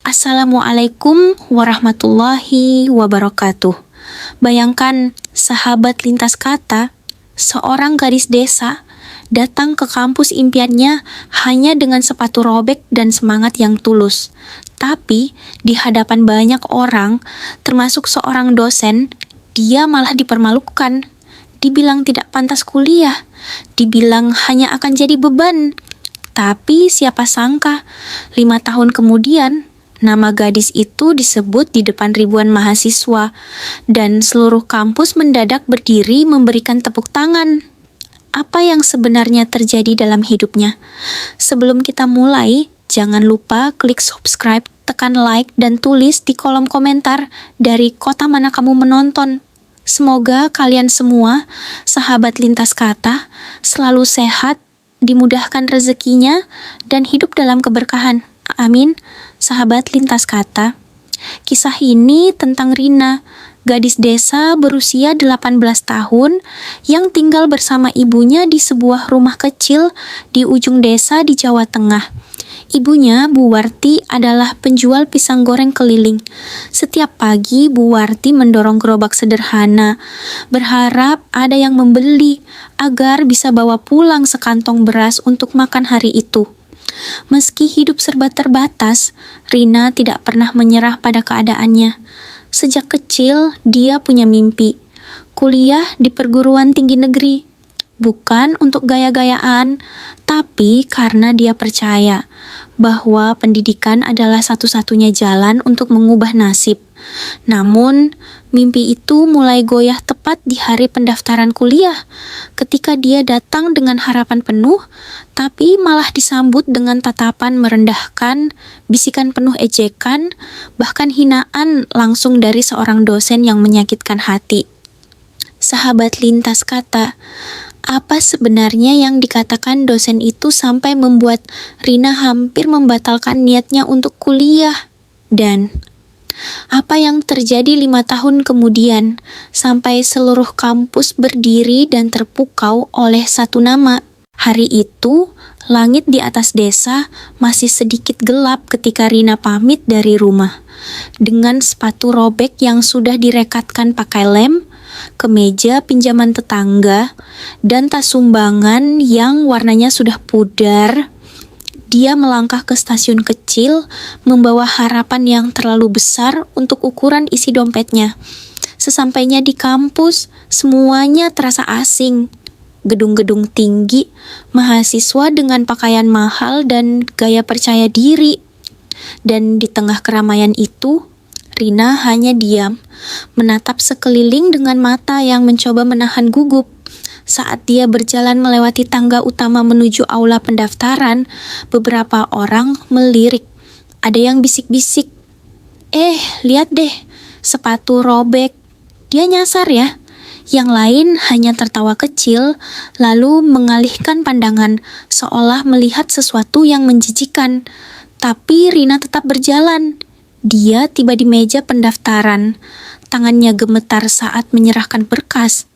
Assalamualaikum warahmatullahi wabarakatuh. Bayangkan, sahabat lintas kata, seorang gadis desa datang ke kampus impiannya hanya dengan sepatu robek dan semangat yang tulus. Tapi di hadapan banyak orang, termasuk seorang dosen, dia malah dipermalukan. Dibilang tidak pantas kuliah, dibilang hanya akan jadi beban. Tapi siapa sangka, 5 tahun kemudian, nama gadis itu disebut di depan ribuan mahasiswa, dan seluruh kampus mendadak berdiri memberikan tepuk tangan. Apa yang sebenarnya terjadi dalam hidupnya? Sebelum kita mulai, jangan lupa klik subscribe, tekan like, dan tulis di kolom komentar dari kota mana kamu menonton. Semoga kalian semua, sahabat lintas kata, selalu sehat, dimudahkan rezekinya, dan hidup dalam keberkahan. Amin. Sahabat lintas kata, kisah ini tentang Rina, gadis desa berusia 18 tahun yang tinggal bersama ibunya di sebuah rumah kecil di ujung desa di Jawa Tengah. Ibunya, Bu Warti, adalah penjual pisang goreng keliling. Setiap pagi, Bu Warti mendorong gerobak sederhana, berharap ada yang membeli agar bisa bawa pulang sekantong beras untuk makan hari itu. Meski hidup serba terbatas, Rina tidak pernah menyerah pada keadaannya. Sejak kecil, dia punya mimpi. Kuliah di perguruan tinggi negeri. Bukan untuk gaya-gayaan, tapi karena dia percaya bahwa pendidikan adalah satu-satunya jalan untuk mengubah nasib. Namun, mimpi itu mulai goyah tepat di hari pendaftaran kuliah, ketika dia datang dengan harapan penuh, tapi malah disambut dengan tatapan merendahkan, bisikan penuh ejekan, bahkan hinaan langsung dari seorang dosen yang menyakitkan hati. Sahabat lintas kata, apa sebenarnya yang dikatakan dosen itu sampai membuat Rina hampir membatalkan niatnya untuk kuliah? Dan apa yang terjadi 5 tahun kemudian sampai seluruh kampus berdiri dan terpukau oleh satu nama? Hari itu, langit di atas desa masih sedikit gelap ketika Rina pamit dari rumah. Dengan sepatu robek yang sudah direkatkan pakai lem, kemeja pinjaman tetangga, dan tas sumbangan yang warnanya sudah pudar, dia melangkah ke stasiun kecil, membawa harapan yang terlalu besar untuk ukuran isi dompetnya. Sesampainya di kampus, semuanya terasa asing. Gedung-gedung tinggi, mahasiswa dengan pakaian mahal dan gaya percaya diri. Dan di tengah keramaian itu, Rina hanya diam, menatap sekeliling dengan mata yang mencoba menahan gugup. Saat dia berjalan melewati tangga utama menuju aula pendaftaran, beberapa orang melirik. Ada yang bisik-bisik, lihat deh, sepatu robek. Dia nyasar ya. Yang lain hanya tertawa kecil, lalu mengalihkan pandangan, seolah melihat sesuatu yang menjijikan. Tapi Rina tetap berjalan. Dia tiba di meja pendaftaran. Tangannya gemetar saat menyerahkan berkas.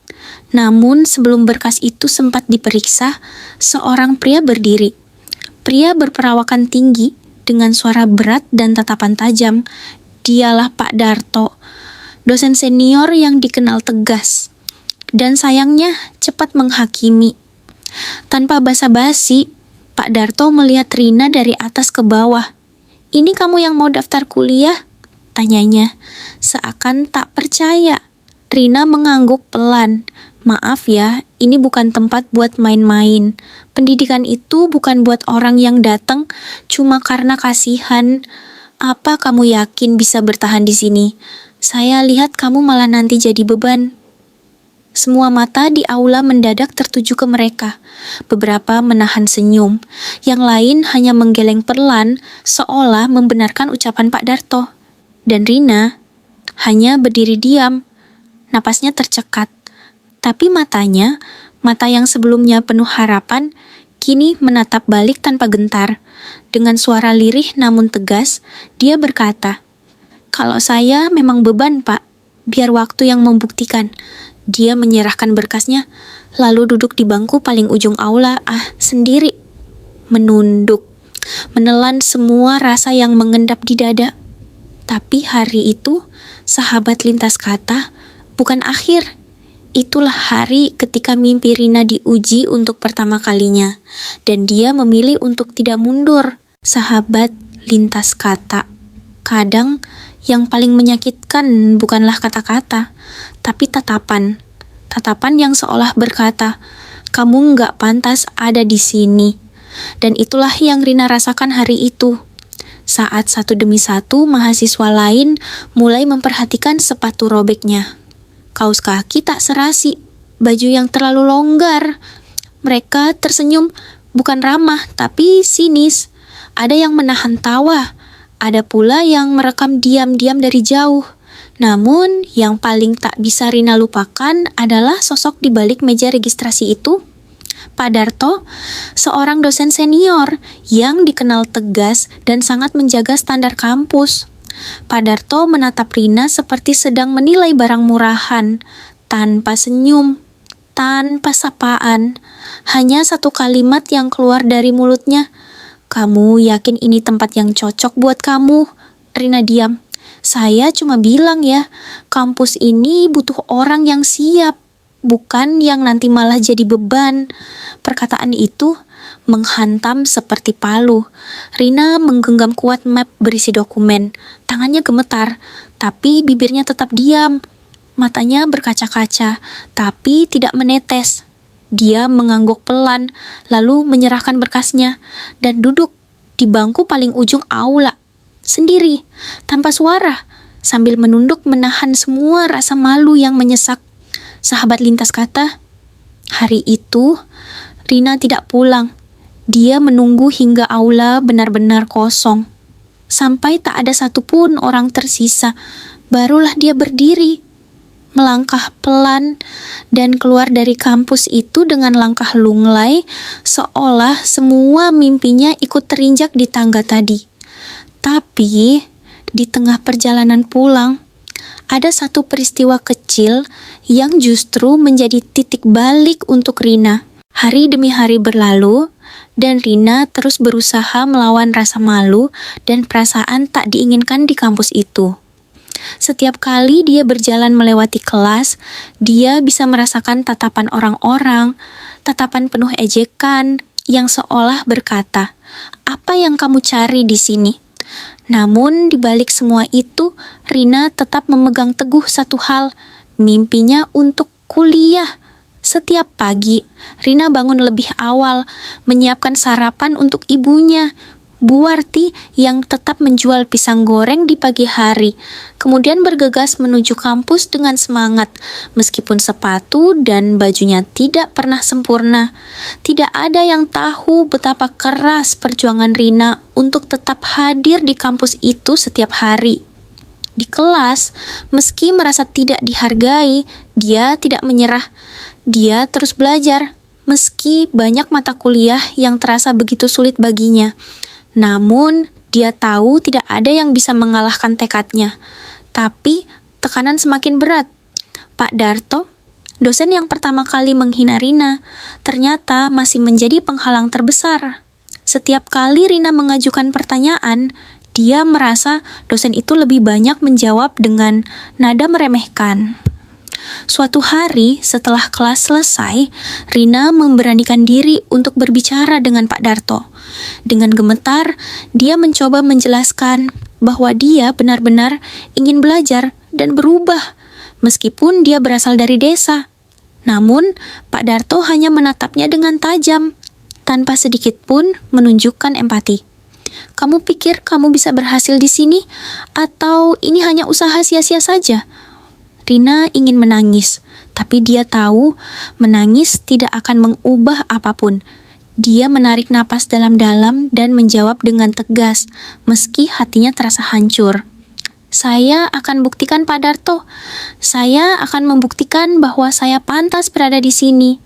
Namun sebelum berkas itu sempat diperiksa, seorang pria berdiri. Pria berperawakan tinggi, dengan suara berat dan tatapan tajam. Dialah Pak Darto, dosen senior yang dikenal tegas. Dan sayangnya cepat menghakimi. Tanpa basa-basi, Pak Darto melihat Rina dari atas ke bawah. "Ini kamu yang mau daftar kuliah?" tanyanya, seakan tak percaya. Rina mengangguk pelan. "Maaf ya, ini bukan tempat buat main-main. Pendidikan itu bukan buat orang yang datang cuma karena kasihan. Apa kamu yakin bisa bertahan di sini? Saya lihat kamu malah nanti jadi beban." Semua mata di aula mendadak tertuju ke mereka. Beberapa menahan senyum. Yang lain hanya menggeleng pelan, seolah membenarkan ucapan Pak Darto. Dan Rina hanya berdiri diam. Napasnya tercekat. Tapi matanya, mata yang sebelumnya penuh harapan, kini menatap balik tanpa gentar. Dengan suara lirih namun tegas, dia berkata, "Kalau saya memang beban, Pak. Biar waktu yang membuktikan." Dia menyerahkan berkasnya, lalu duduk di bangku paling ujung aula, sendiri. Menunduk, menelan semua rasa yang mengendap di dada. Tapi hari itu, sahabat lintas kata, bukan akhir. Itulah hari ketika mimpi Rina diuji untuk pertama kalinya, dan dia memilih untuk tidak mundur. Sahabat lintas kata. Kadang yang paling menyakitkan bukanlah kata-kata, tapi tatapan. Tatapan yang seolah berkata, kamu nggak pantas ada di sini. Dan itulah yang Rina rasakan hari itu. Saat satu demi satu mahasiswa lain mulai memperhatikan sepatu robeknya. Kaos kaki tak serasi, baju yang terlalu longgar. Mereka tersenyum, bukan ramah, tapi sinis. Ada yang menahan tawa, ada pula yang merekam diam-diam dari jauh. Namun, yang paling tak bisa Rina lupakan adalah sosok di balik meja registrasi itu. Pak Darto, seorang dosen senior yang dikenal tegas dan sangat menjaga standar kampus. Pak Darto menatap Rina seperti sedang menilai barang murahan, tanpa senyum, tanpa sapaan. Hanya satu kalimat yang keluar dari mulutnya. Kamu yakin ini tempat yang cocok buat kamu? Rina diam. Saya cuma bilang ya, kampus ini butuh orang yang siap, bukan yang nanti malah jadi beban. Perkataan itu menghantam seperti palu. Rina menggenggam kuat map berisi dokumen. Tangannya gemetar, tapi bibirnya tetap diam. Matanya berkaca-kaca, tapi tidak menetes. Dia mengangguk pelan, lalu menyerahkan berkasnya, dan duduk di bangku paling ujung aula. Sendiri, tanpa suara, sambil menunduk menahan semua rasa malu yang menyesak. Sahabat lintas kata, hari itu Rina tidak pulang. Dia menunggu hingga aula benar-benar kosong. Sampai tak ada satupun orang tersisa, barulah dia berdiri, melangkah pelan dan keluar dari kampus itu dengan langkah lunglai, seolah semua mimpinya ikut terinjak di tangga tadi. Tapi di tengah perjalanan pulang, ada satu peristiwa kecil yang justru menjadi titik balik untuk Rina. Hari demi hari berlalu, dan Rina terus berusaha melawan rasa malu dan perasaan tak diinginkan di kampus itu. Setiap kali dia berjalan melewati kelas, dia bisa merasakan tatapan orang-orang, tatapan penuh ejekan yang seolah berkata, "Apa yang kamu cari di sini?" Namun di balik semua itu, Rina tetap memegang teguh satu hal, mimpinya untuk kuliah. Setiap pagi, Rina bangun lebih awal, menyiapkan sarapan untuk ibunya, Bu Warti yang tetap menjual pisang goreng di pagi hari, kemudian bergegas menuju kampus dengan semangat, meskipun sepatu dan bajunya tidak pernah sempurna. Tidak ada yang tahu betapa keras perjuangan Rina untuk tetap hadir di kampus itu setiap hari. Di kelas, meski merasa tidak dihargai, dia tidak menyerah. Dia terus belajar, meski banyak mata kuliah yang terasa begitu sulit baginya. Namun, dia tahu tidak ada yang bisa mengalahkan tekadnya. Tapi, tekanan semakin berat. Pak Darto, dosen yang pertama kali menghina Rina, ternyata masih menjadi penghalang terbesar. Setiap kali Rina mengajukan pertanyaan, dia merasa dosen itu lebih banyak menjawab dengan nada meremehkan. Suatu hari setelah kelas selesai, Rina memberanikan diri untuk berbicara dengan Pak Darto. Dengan gemetar, dia mencoba menjelaskan bahwa dia benar-benar ingin belajar dan berubah, meskipun dia berasal dari desa. Namun, Pak Darto hanya menatapnya dengan tajam, tanpa sedikit pun menunjukkan empati. Kamu pikir kamu bisa berhasil di sini? Atau ini hanya usaha sia-sia saja? Rina ingin menangis, tapi dia tahu menangis tidak akan mengubah apapun. Dia menarik napas dalam-dalam dan menjawab dengan tegas, meski hatinya terasa hancur. Saya akan buktikan Pak Darto. Saya akan membuktikan bahwa saya pantas berada di sini.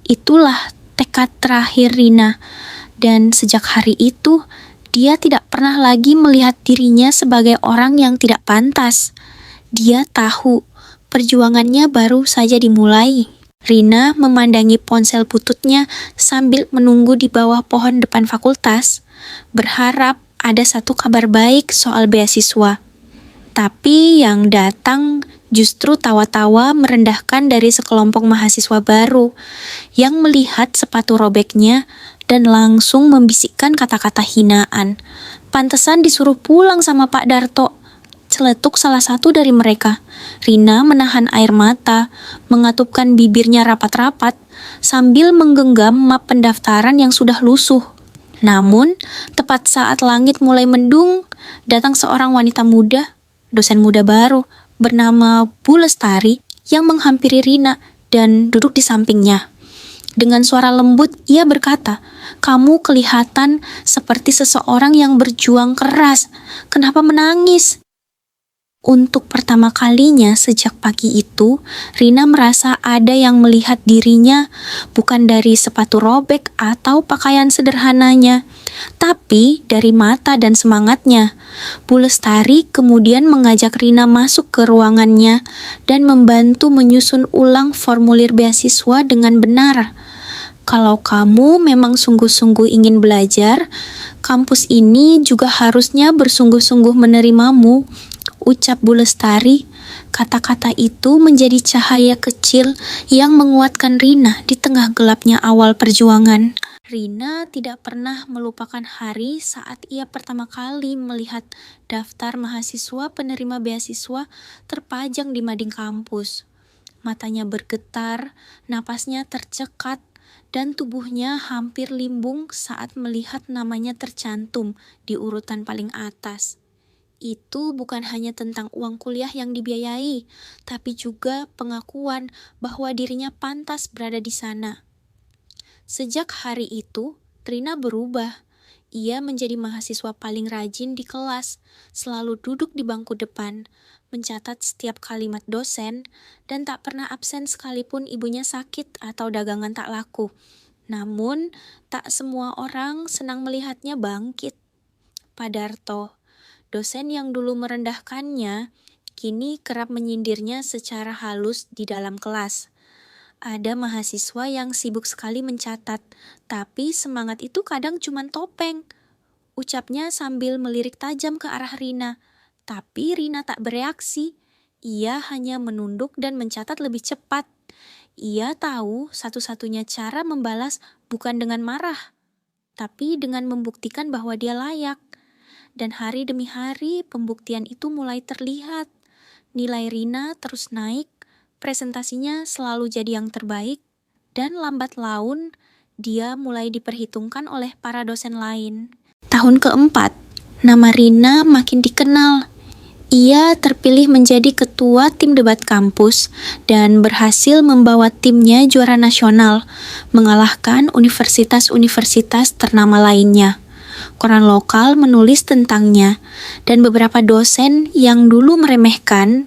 Itulah tekad terakhir Rina. Dan sejak hari itu, dia tidak pernah lagi melihat dirinya sebagai orang yang tidak pantas. Dia tahu perjuangannya baru saja dimulai. Rina memandangi ponsel bututnya sambil menunggu di bawah pohon depan fakultas, berharap ada satu kabar baik soal beasiswa. Tapi yang datang justru tawa-tawa merendahkan dari sekelompok mahasiswa baru yang melihat sepatu robeknya dan langsung membisikkan kata-kata hinaan. Pantesan disuruh pulang sama Pak Darto, celetuk salah satu dari mereka. Rina menahan air mata, mengatupkan bibirnya rapat-rapat sambil menggenggam map pendaftaran yang sudah lusuh. Namun, tepat saat langit mulai mendung, datang seorang wanita muda, dosen muda baru, bernama Bu Lestari yang menghampiri Rina dan duduk di sampingnya. Dengan suara lembut, ia berkata, "Kamu kelihatan seperti seseorang yang berjuang keras. Kenapa menangis?" Untuk pertama kalinya sejak pagi itu, Rina merasa ada yang melihat dirinya bukan dari sepatu robek atau pakaian sederhananya, tapi dari mata dan semangatnya. Bu Lestari kemudian mengajak Rina masuk ke ruangannya dan membantu menyusun ulang formulir beasiswa dengan benar. Kalau kamu memang sungguh-sungguh ingin belajar, kampus ini juga harusnya bersungguh-sungguh menerimamu, ucap Bu Lestari. Kata-kata itu menjadi cahaya kecil yang menguatkan Rina di tengah gelapnya awal perjuangan. Rina tidak pernah melupakan hari saat ia pertama kali melihat daftar mahasiswa penerima beasiswa terpajang di mading kampus. Matanya bergetar, napasnya tercekat, dan tubuhnya hampir limbung saat melihat namanya tercantum di urutan paling atas. Itu bukan hanya tentang uang kuliah yang dibiayai, tapi juga pengakuan bahwa dirinya pantas berada di sana. Sejak hari itu, Rina berubah. Ia menjadi mahasiswa paling rajin di kelas, selalu duduk di bangku depan, mencatat setiap kalimat dosen, dan tak pernah absen sekalipun ibunya sakit atau dagangan tak laku. Namun, tak semua orang senang melihatnya bangkit. Pak Darto, dosen yang dulu merendahkannya, kini kerap menyindirnya secara halus di dalam kelas. Ada mahasiswa yang sibuk sekali mencatat, tapi semangat itu kadang cuma topeng, ucapnya sambil melirik tajam ke arah Rina. Tapi Rina tak bereaksi, ia hanya menunduk dan mencatat lebih cepat. Ia tahu satu-satunya cara membalas bukan dengan marah, tapi dengan membuktikan bahwa dia layak. Dan hari demi hari pembuktian itu mulai terlihat. Nilai Rina terus naik, presentasinya selalu jadi yang terbaik, dan lambat laun dia mulai diperhitungkan oleh para dosen lain. Tahun keempat, nama Rina makin dikenal. Ia terpilih menjadi ketua tim debat kampus dan berhasil membawa timnya juara nasional, mengalahkan universitas-universitas ternama lainnya. Koran lokal menulis tentangnya, dan beberapa dosen yang dulu meremehkan,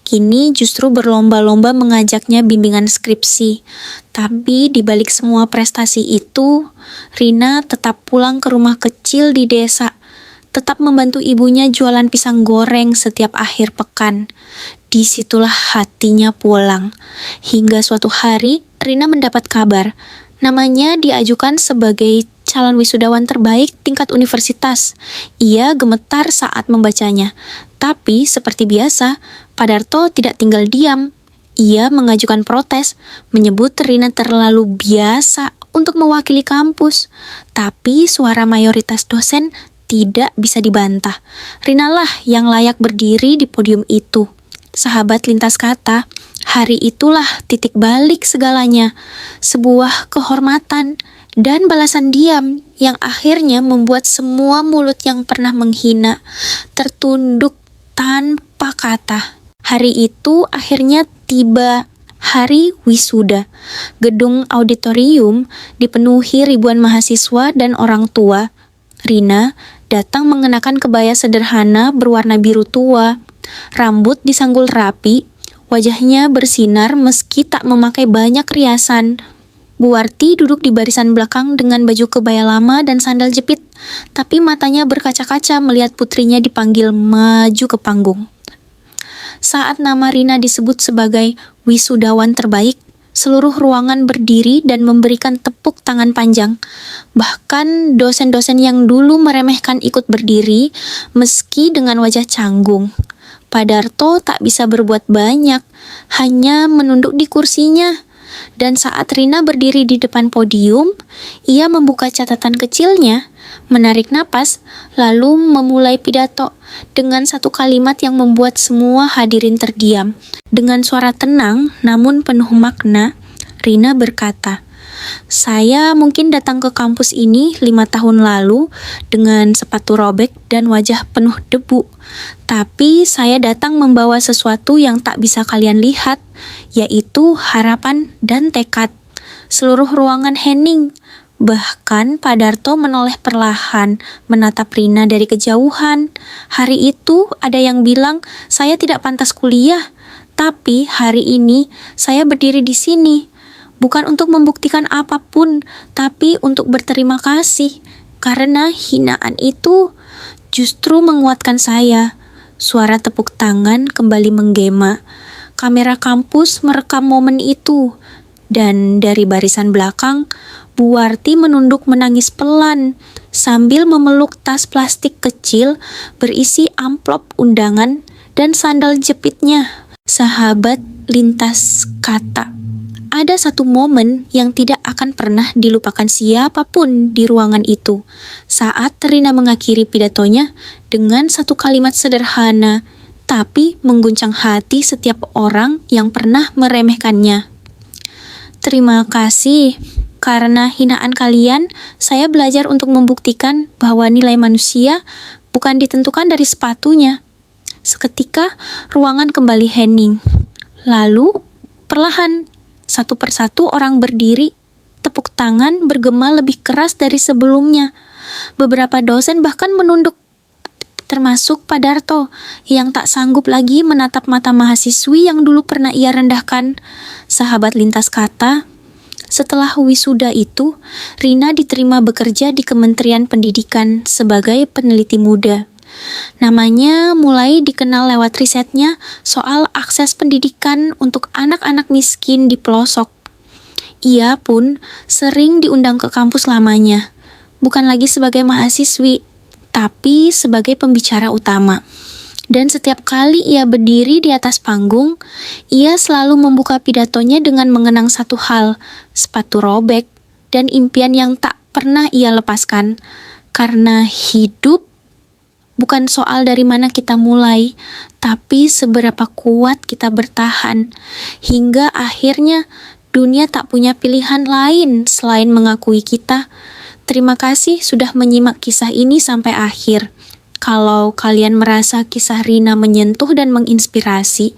kini justru berlomba-lomba mengajaknya bimbingan skripsi. Tapi di balik semua prestasi itu, Rina tetap pulang ke rumah kecil di desa, tetap membantu ibunya jualan pisang goreng setiap akhir pekan. Disitulah hatinya pulang. Hingga suatu hari, Rina mendapat kabar. Namanya diajukan sebagai calon wisudawan terbaik tingkat universitas. Ia gemetar saat membacanya. Tapi seperti biasa, Pak Darto tidak tinggal diam. Ia mengajukan protes, menyebut Rina terlalu biasa untuk mewakili kampus. Tapi suara mayoritas dosen tidak bisa dibantah. Rina lah yang layak berdiri di podium itu. Sahabat lintas kata, hari itulah titik balik segalanya. Sebuah kehormatan dan balasan diam yang akhirnya membuat semua mulut yang pernah menghina tertunduk tanpa kata. Hari itu akhirnya tiba, hari wisuda. Gedung auditorium dipenuhi ribuan mahasiswa dan orang tua. Rina datang mengenakan kebaya sederhana berwarna biru tua. Rambut disanggul rapi, wajahnya bersinar meski tak memakai banyak riasan. Bu Warti duduk di barisan belakang dengan baju kebaya lama dan sandal jepit, tapi matanya berkaca-kaca melihat putrinya dipanggil maju ke panggung. Saat nama Rina disebut sebagai wisudawan terbaik, seluruh ruangan berdiri dan memberikan tepuk tangan panjang. Bahkan dosen-dosen yang dulu meremehkan ikut berdiri, meski dengan wajah canggung. Pak Darto tak bisa berbuat banyak, hanya menunduk di kursinya. Dan saat Rina berdiri di depan podium, ia membuka catatan kecilnya, menarik napas, lalu memulai pidato dengan satu kalimat yang membuat semua hadirin terdiam. Dengan suara tenang namun penuh makna, Rina berkata, "Saya mungkin datang ke kampus ini 5 tahun lalu dengan sepatu robek dan wajah penuh debu. Tapi saya datang membawa sesuatu yang tak bisa kalian lihat, yaitu harapan dan tekad." Seluruh ruangan hening. Bahkan Pak Darto menoleh perlahan, menatap Rina dari kejauhan. Hari itu ada yang bilang, "Saya tidak pantas kuliah." Tapi hari ini saya berdiri di sini. Bukan untuk membuktikan apapun, tapi untuk berterima kasih. Karena hinaan itu justru menguatkan saya. Suara tepuk tangan kembali menggema. Kamera kampus merekam momen itu. Dan dari barisan belakang, Bu Warti menunduk menangis pelan sambil memeluk tas plastik kecil berisi amplop undangan dan sandal jepitnya. Sahabat lintas kata. Ada satu momen yang tidak akan pernah dilupakan siapapun di ruangan itu. Saat Rina mengakhiri pidatonya dengan satu kalimat sederhana, tapi mengguncang hati setiap orang yang pernah meremehkannya. "Terima kasih. Karena hinaan kalian, saya belajar untuk membuktikan bahwa nilai manusia bukan ditentukan dari sepatunya." Seketika, ruangan kembali hening. Lalu, perlahan, satu persatu orang berdiri, tepuk tangan bergema lebih keras dari sebelumnya. Beberapa dosen bahkan menunduk, termasuk Pak Darto, yang tak sanggup lagi menatap mata mahasiswi yang dulu pernah ia rendahkan. Sahabat lintas kata, setelah wisuda itu, Rina diterima bekerja di Kementerian Pendidikan sebagai peneliti muda. Namanya mulai dikenal lewat risetnya soal akses pendidikan untuk anak-anak miskin di pelosok. Ia pun sering diundang ke kampus lamanya, bukan lagi sebagai mahasiswi, tapi sebagai pembicara utama. Dan setiap kali ia berdiri di atas panggung, ia selalu membuka pidatonya dengan mengenang satu hal, sepatu robek, dan impian yang tak pernah ia lepaskan. Karena hidup bukan soal dari mana kita mulai, tapi seberapa kuat kita bertahan. Hingga akhirnya dunia tak punya pilihan lain selain mengakui kita. Terima kasih sudah menyimak kisah ini sampai akhir. Kalau kalian merasa kisah Rina menyentuh dan menginspirasi,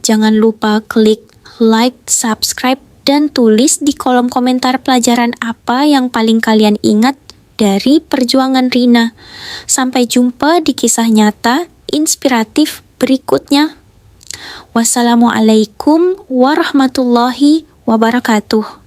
jangan lupa klik like, subscribe, dan tulis di kolom komentar pelajaran apa yang paling kalian ingat dari perjuangan Rina. Sampai jumpa di kisah nyata inspiratif berikutnya. Wassalamualaikum warahmatullahi wabarakatuh.